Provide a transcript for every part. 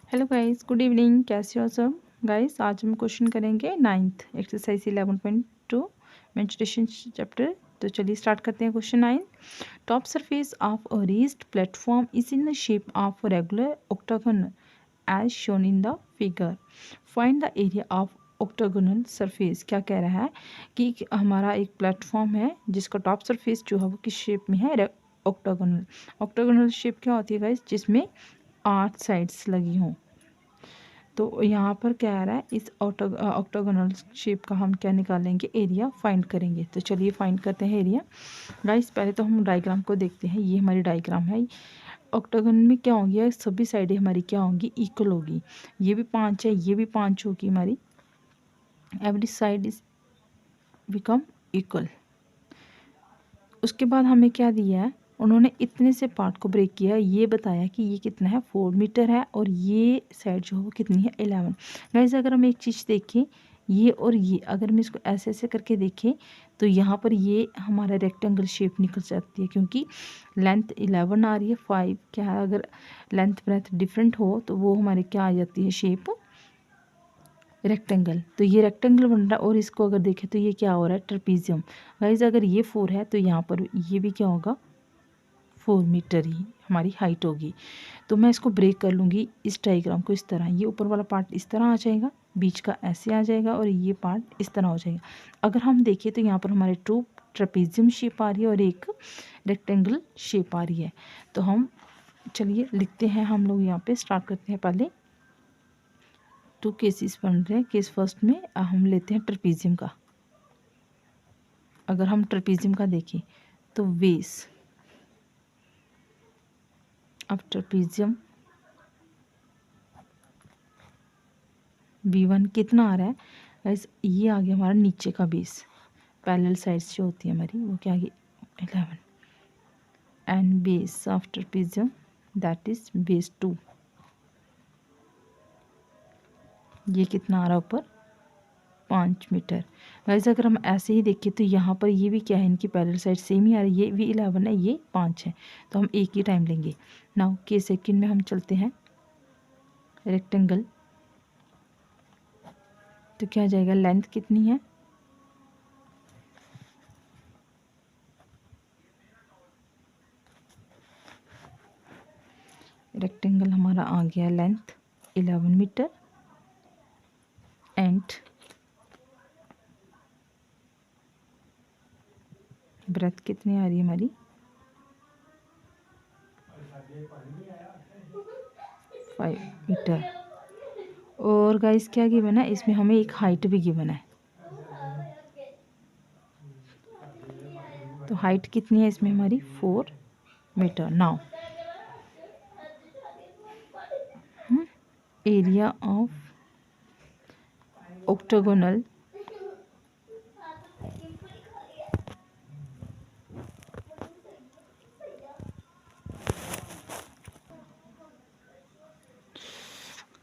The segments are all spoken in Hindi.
Hello guys, good evening. कैसे हो सब गाइस? आज हम क्वेश्चन करेंगे नाइन्थ एक्सरसाइज 11.2 मेंस्ट्रुएशन चैप्टर। तो चलिए स्टार्ट करते हैं। Question 9, top surface of a raised platform is in the shape of regular octagon as shown in the figure. Find the area of octagonal surface. क्या कह रहा है कि हमारा एक प्लेटफॉर्म है जिसका टॉप सरफेस जो है वो किस शेप में है? ऑक्टागोनल। ऑक्टागोनल शेप क्या होती है गाइस? जिसमें 8 साइड्स लगी हों। तो यहाँ पर क्या आ रहा है, इस ऑक्टागोनल शेप का हम क्या निकालेंगे? एरिया फाइंड करेंगे। तो चलिए फाइंड करते हैं एरिया। गाइस पहले तो हम डायग्राम को देखते हैं। ये हमारी डायग्राम है। ऑक्टागोन में क्या होगी? सभी साइडें हमारी क्या होंगी? इक्वल होगी। ये भी 5 है, ये भी 5 होगी हमारी। Every side is become equal. उसके बाद हमें क्या दिया है? उन्होंने इतने से पार्ट को ब्रेक किया, ये बताया कि ये कितना है? 4 मीटर है और ये साइड जो है वो कितनी है? 11। गाइस अगर हम एक चीज़ देखें, ये और ये अगर हम इसको ऐसे ऐसे करके देखें तो यहाँ पर ये हमारा रेक्टेंगल शेप निकल जाती है, क्योंकि लेंथ 11 आ रही है। 5 क्या है? अगर लेंथ ब्रेथ डिफरेंट हो तो वो हमारे क्या आ जाती है? Shape rectangle. तो ये रेक्टेंगल बन रहा है। और इसको अगर देखें तो ये क्या हो रहा है? ट्रेपीजियम। गाइस अगर ये 4 है तो यहाँ पर ये भी क्या होगा? 4 मीटर ही हमारी हाइट होगी। तो मैं इसको ब्रेक कर लूँगी इस डायग्राम को इस तरह। ये ऊपर वाला पार्ट इस तरह आ जाएगा, बीच का ऐसे आ जाएगा और ये पार्ट इस तरह हो जाएगा। अगर हम देखें तो यहाँ पर हमारे 2 ट्रेपीजियम शेप आ रही है और एक रेक्टेंगल शेप आ रही है। तो हम चलिए लिखते हैं। हम लोग यहाँ पे स्टार्ट करते हैं। पहले 2 केसेस बन रहे हैं। केस फर्स्ट में हम लेते हैं ट्रेपीजियम का। अगर हम ट्रेपीजियम का देखें तो बेस ऑफ ट्रेपीजियम B1 कितना आ रहा है? गाइस ये आ गया हमारा नीचे का बेस। पैरेलल साइड्स जो होती है हमारी वो क्या आ गई? 11। And base of trapezium that is base 2। ये कितना आ रहा है ऊपर? 5 मीटर। गाइस अगर हम ऐसे ही देखें तो यहाँ पर ये भी क्या है? इनकी पैरेलल साइड सेम ही आ रही है। ये भी 11 है, ये 5 है। तो हम एक ही टाइम लेंगे। नाउ के सेकंड में हम चलते हैं रेक्टेंगल। तो क्या आ जाएगा? लेंथ कितनी है? रेक्टेंगल हमारा आ गया लेंथ 11 मीटर एंड ब्रेथ कितनी आ रही है हमारी? 5 मीटर। और गाइस क्या गिवन है? इसमें हमें एक हाइट भी गिवन है। तो हाइट कितनी है इसमें हमारी? 4 metre. Now area of octagonal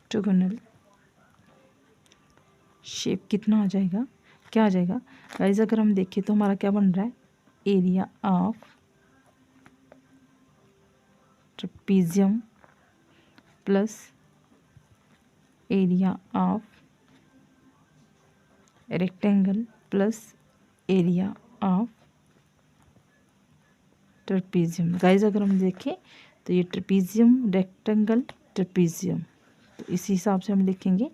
octagonal shape कितना आ जाएगा? क्या आ जाएगा गाइस? अगर हम देखें तो हमारा क्या बन रहा है? Area of trapezium plus area of rectangle plus area of trapezium. Guys अगर हम देखें तो ये ट्रेपीजियम, रेक्टेंगल, ट्रेपीजियम, तो इसी हिसाब से हम लिखेंगे।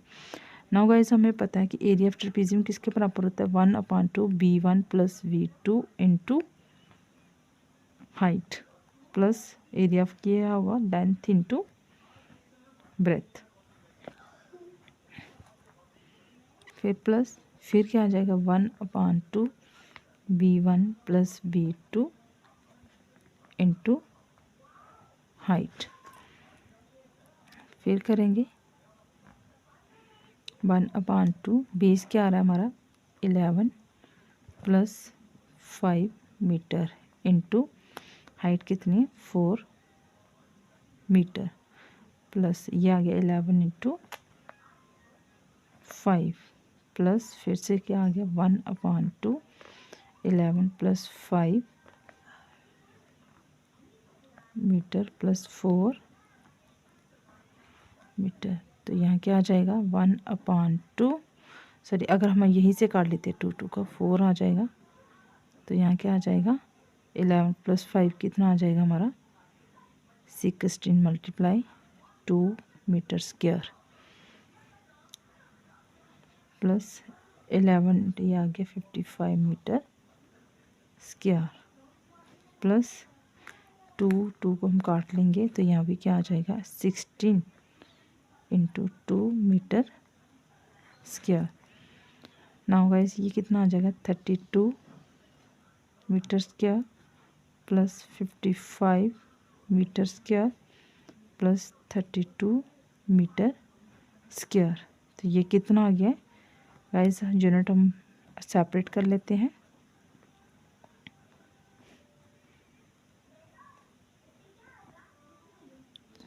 नाउ गाइस हमें पता है कि एरिया ऑफ ट्रेपीजियम किसके बराबर होता है? 1/2 B1 plus V2 into height plus area of क्या होगा? Length into breadth. फिर प्लस फिर क्या आ जाएगा? 1/2 B1 plus B2 into height. फिर करेंगे 1/2 बेस क्या आ रहा है हमारा? 11 प्लस 5 मीटर इंटू हाइट कितनी है? 4 मीटर प्लस ये आ गया 11 इंटू 5 प्लस फिर से क्या आ गया? 1/2 11 प्लस 5 मीटर प्लस 4 मीटर। तो यहाँ क्या आ जाएगा 1/2, सॉरी अगर हम यहीं से काट लेते 2 का 4 आ जाएगा। तो यहाँ क्या आ जाएगा 11 + 5 कितना आ जाएगा हमारा 16 × 2 मीटर स्क्वायर प्लस 11 ये आ गया 55 मीटर स्क्वायर प्लस 2 को हम काट लेंगे तो यहाँ भी क्या आ जाएगा 16 × 2 मीटर स्क्वायर। नाउ गाइस ये कितना आ जाएगा 32 metre square plus 55 metre square plus 32 metre square. तो ये कितना आ गया गाइस, यूनिट हम सेपरेट कर लेते हैं।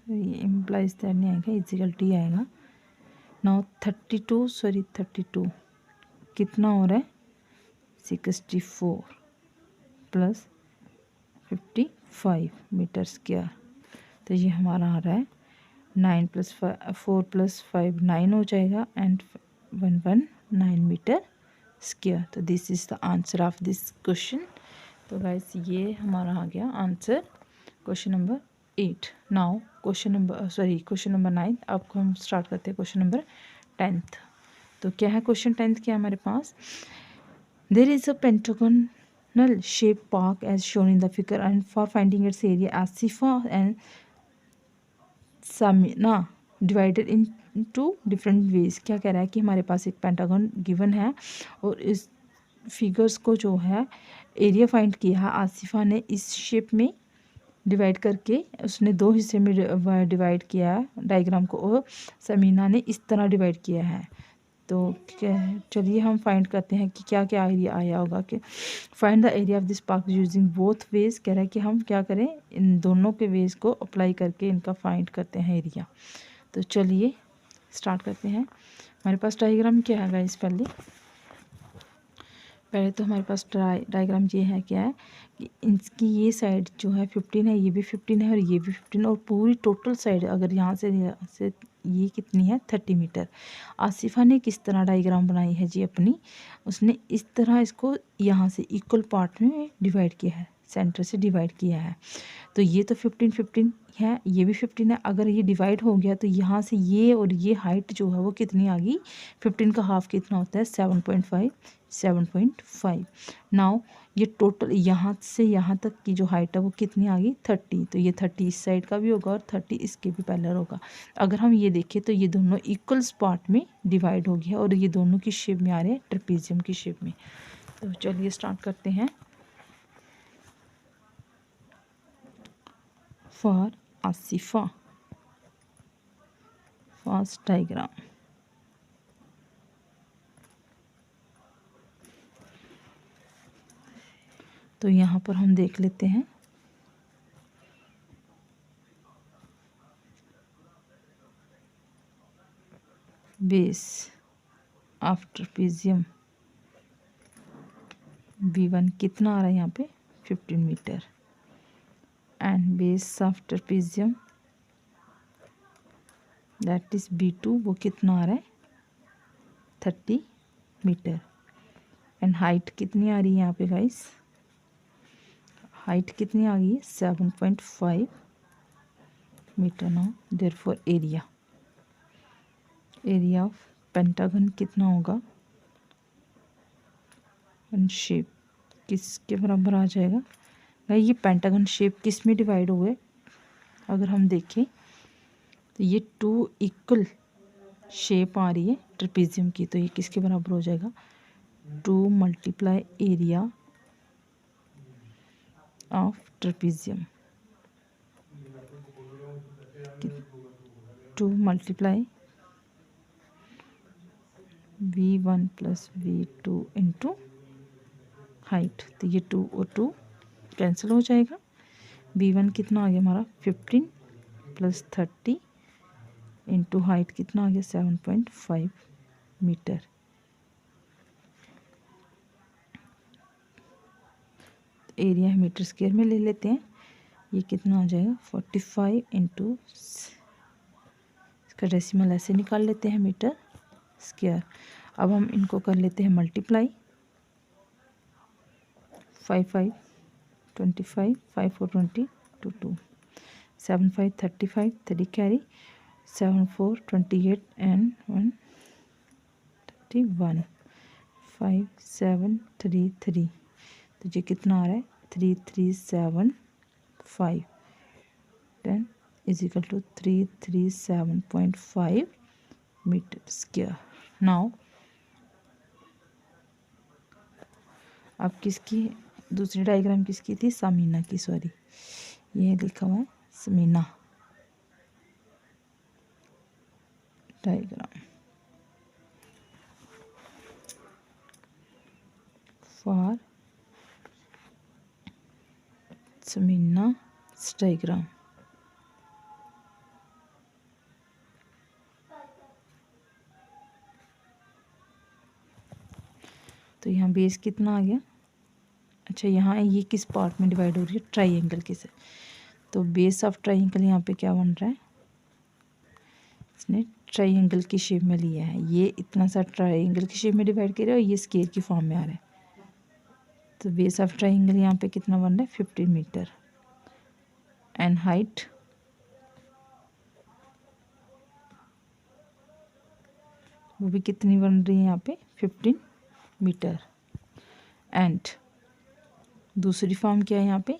तो ये इम्प्लाइज दैट नहीं आएगा, इजिकल टी आएगा। नाउ 32 कितना हो रहा है 64 प्लस 55 मीटर स्क्वायर। तो ये हमारा आ रहा है 9 + 4 + 5 9 हो जाएगा एंड 119 मीटर स्क्वायर। तो this is the answer of this question. तो गाइस ये हमारा आ गया answer question number 8। Now question number 9। अब हम स्टार्ट करते हैं क्वेश्चन नंबर 10th। तो क्या है क्वेश्चन 10th क्या है हमारे पास, there is a pentagonal shape park as shown in the figure and for finding its area Asifa and Samina divided into different ways. क्या कह रहा है कि हमारे पास एक पेंटागन गिवन है और इस फिगर्स को जो है एरिया फाइंड किया है आसिफा ने इस शेप में डिवाइड करके, उसने 2 हिस्से में डिवाइड किया है डायग्राम को और समीना ने इस तरह डिवाइड किया है। तो चलिए हम फाइंड करते हैं कि क्या क्या एरिया आया होगा। कि find the area of this park using both ways. कह रहा है कि हम क्या करें इन दोनों के वेज को अप्लाई करके इनका फाइंड करते हैं एरिया। तो चलिए स्टार्ट करते हैं। हमारे पास डायग्राम क्या है गाइस, पहले तो हमारे पास डायग्राम ये है क्या है कि इसकी ये साइड जो है 15 है, ये भी 15 है और ये भी 15 और पूरी टोटल साइड अगर यहाँ से ये कितनी है 30 मीटर। आसिफा ने किस तरह डायग्राम बनाई है जी अपनी, उसने इस तरह इसको यहाँ से इक्वल पार्ट में डिवाइड किया है, सेंटर से डिवाइड किया है। तो ये तो 15 है, ये भी 15 है। अगर ये डिवाइड हो गया तो यहाँ से ये और ये हाइट जो है वो कितनी आ गई 15 का हाफ कितना होता है 7.5। नाउ ये टोटल यहाँ से यहाँ तक की जो हाइट है वो कितनी आ गई 30। तो ये 30 इस साइड का भी होगा और 30 इसके भी पैरेलल होगा। अगर हम ये देखें तो ये दोनों इक्वल पार्ट में डिवाइड हो गया और ये दोनों की शेप में आ रहे हैं ट्रेपेजियम की शेप में। तो चलिए स्टार्ट करते हैं। फॉर आसिफा फर्स्ट डायग्राम, तो यहाँ पर हम देख लेते हैं बेस ऑफ ट्रेपेजियम V1 कितना आ रहा है यहाँ पे 15 metre and base of trapezium that is B2 वो कितना आ रहा है 30 मीटर एंड हाइट कितनी आ रही है यहाँ पे गाइस, हाइट कितनी आ गई है 7.5 metre. Now therefore area of pentagon कितना होगा एंड शेप किसके बराबर आ जाएगा भाई। ये पेंटागन शेप किस में डिवाइड हुए अगर हम देखें तो ये 2 इक्वल शेप आ रही है ट्रेपेजियम की, तो ये किसके बराबर हो जाएगा 2 × area of trapezium, 2 × V1 + V2 into height. तो ये 2 और 2 कैंसिल हो जाएगा। V1 कितना आ गया हमारा 15 + 30 इंटू हाइट कितना आ गया 7.5 मीटर। एरिया मीटर स्क्वायर में ले लेते हैं, ये कितना आ जाएगा 45 इंटू इसका डेसिमल ऐसे निकाल लेते हैं मीटर स्क्वायर। अब हम इनको कर लेते हैं मल्टीप्लाई। 5 5 25, 5 4 20 2 2, 7 5 35 3 carry, 7 4 28 and 1 31, 5 7 3 3। तो ये कितना आ रहा है 3375 10 is equal to 337.5 metre square. Now अब किसकी दूसरी डायग्राम किसकी थी, समीना की, सॉरी ये लिखा हुआ है समीना डायग्राम फॉर समीना डायग्राम। तो यहाँ बेस कितना आ गया, अच्छा यहाँ ये किस पार्ट में डिवाइड हो रही है, ट्राइंगल के से। तो बेस ऑफ ट्राइंगल यहाँ पे क्या बन रहा है, इसने ट्राइंगल की शेप में लिया है, ये इतना सा ट्राइंगल की शेप में डिवाइड कर रहा है और ये स्क्वायर की फॉर्म में आ रहा है। तो बेस ऑफ ट्राइंगल यहाँ पे कितना बन रहा है 15 मीटर एंड हाइट वो भी कितनी बन रही है यहाँ पे 15 मीटर। एंड दूसरी फॉर्म क्या है यहाँ पे,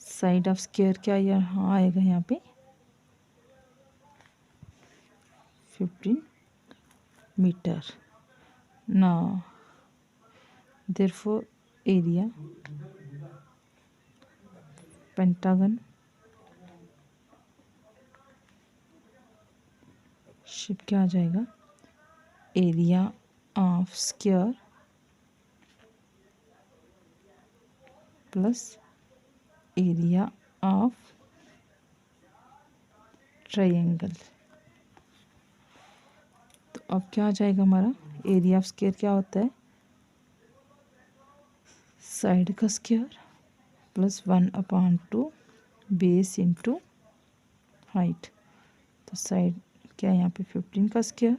साइड ऑफ स्क्वायर क्या यहाँ आएगा यहाँ पे 15 metre. Now therefore area pentagon shape क्या आ जाएगा, area of square plus area of triangle. तो अब क्या आ जाएगा हमारा, एरिया ऑफ स्क्वायर क्या होता है साइड का square plus 1/2 base into height. तो साइड क्या है यहाँ पे 15 का स्क्वायर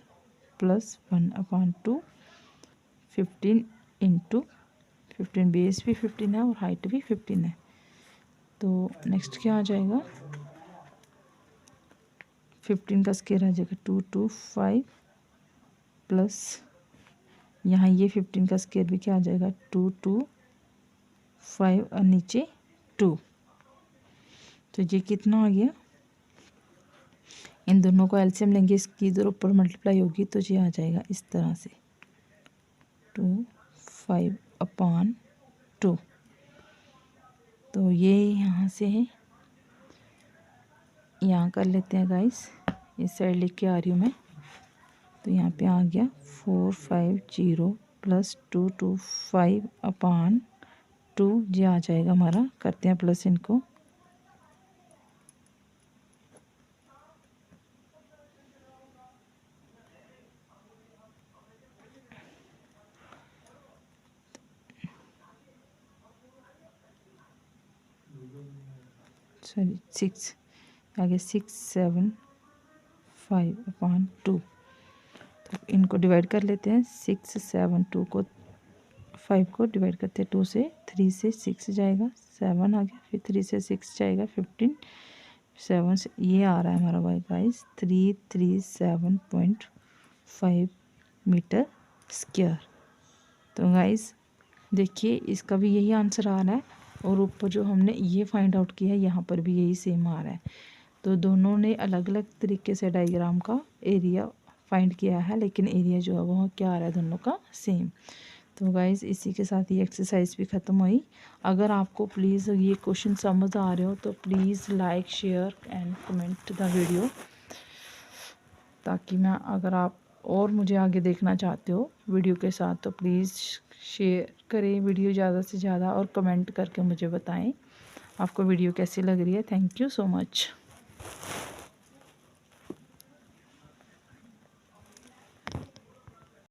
प्लस 1/2 15 इंटू 15, बेस भी 15 है और हाइट भी 15 है। तो नेक्स्ट क्या आ जाएगा 15 का स्क्वायर आ जाएगा 225 प्लस यहाँ ये 15 का स्क्वायर भी क्या आ जाएगा 225 और नीचे 2। तो ये कितना आ गया, इन दोनों को एलसीएम लेंगे, इसकी इधर ऊपर मल्टीप्लाई होगी तो ये आ जाएगा इस तरह से 25/2। तो ये यहाँ से है, यहाँ कर लेते हैं गाइस, इस साइड लिख के आ रही हूँ मैं। तो यहाँ पे आ गया 450 प्लस 225/2 ये आ जाएगा हमारा, करते हैं प्लस इनको, सॉरी 6 आगे 675/2। तो इनको डिवाइड कर लेते हैं, 672 को 5 को डिवाइड करते हैं 2 से, 3 से 6 जाएगा 7 आ गया, फिर 3 से 6 जाएगा 15, 7 से ये आ रहा है हमारा वाई गाइस 337.5 मीटर स्क्वायर। तो गाइस देखिए इसका भी यही आंसर आ रहा है और ऊपर जो हमने ये फाइंड आउट किया है यहाँ पर भी यही सेम आ रहा है। तो दोनों ने अलग अलग तरीके से डायग्राम का एरिया फाइंड किया है, लेकिन एरिया जो है वो क्या आ रहा है दोनों का सेम। तो गाइज़ इसी के साथ ये एक्सरसाइज भी ख़त्म हुई। अगर आपको प्लीज़ ये क्वेश्चन समझ आ रहे हो तो please like share and comment the video, ताकि मैं अगर आप और मुझे आगे देखना चाहते हो वीडियो के साथ तो प्लीज़ शेयर करें वीडियो ज़्यादा से ज़्यादा और कमेंट करके मुझे बताएं आपको वीडियो कैसी लग रही है। Thank you so much.